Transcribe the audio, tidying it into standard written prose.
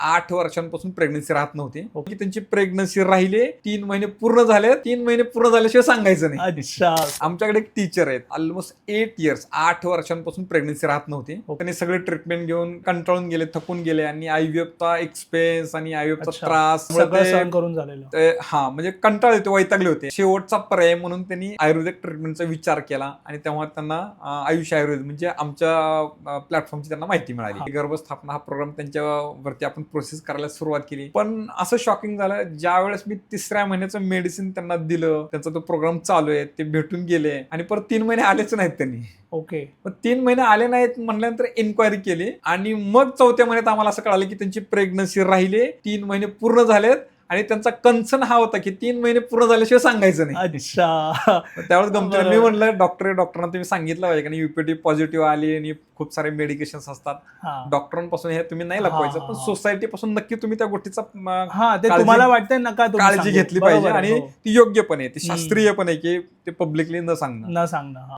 8 वर्षांपासून प्रेग्नन्सी राहत नव्हती. की त्यांची प्रेग्नन्सी राहिले 3 महिने पूर्ण झाले, 3 महिने पूर्ण झाल्याशिवाय सांगायचं नाही. अच्छा. आमच्याकडे एक टीचर आहेत, ऑलमोस्ट 8 इयर्स 8 वर्षांपासून प्रेग्नन्सी राहत नव्हती. त्यांनी सगळे ट्रीटमेंट घेऊन कंटाळून गेले, थकून गेले आणि IVFचा एक्सपेन्स आणि IVFचा अच्छा. त्रास सगळं सहन करून झालेलं. म्हणजे कंटाळले होते, वैतागले होते. शेवटचा पर्याय म्हणून त्यांनी आयुर्वेदिक ट्रीटमेंटचा विचार केला आणि तेव्हा त्यांना आयुष आयुर्वेद म्हणजे आमच्या प्लॅटफॉर्मची त्यांना माहिती मिळाली. गर्भस्थापना हा प्रोग्राम त्यांच्यावरती आपण प्रोसेस करायला सुरुवात केली. पण असं शॉकिंग झालं, ज्या वेळेस मी 3ऱ्या महिन्याचं मेडिसिन त्यांना दिलं, त्यांचा तो प्रोग्राम चालू आहे, ते भेटून गेले आणि परत 3 महिने आलेच नाहीत त्यांनी. ओके. मग 3 महिने आले नाहीत म्हटल्यानंतर इन्क्वायरी केली आणि मग 4थ्या महिन्यात आम्हाला असं कळालं की त्यांची प्रेग्नन्सी राहिले, 3 महिने पूर्ण झालेत आणि त्यांचा कन्सर्न हा होता की 3 महिने पूर्ण झाल्याशिवाय सांगायचं नाही. अच्छा. त्यावेळेस गमतीने मी म्हणलं डॉक्टरांना तुम्ही सांगितलं पाहिजे कारण UPT पॉझिटिव्ह आली आणि खूप सारे मेडिकेशन्स असतात. डॉक्टरांपासून हे तुम्ही नाही लपवायचं, पण सोसायटी पासून नक्की तुम्ही त्या गोष्टीचा ते तुम्हाला वाटतंय नका काळजी घेतली पाहिजे आणि ती योग्य पण आहे, ती शास्त्रीय पण आहे की ते पब्लिकली न सांगणं.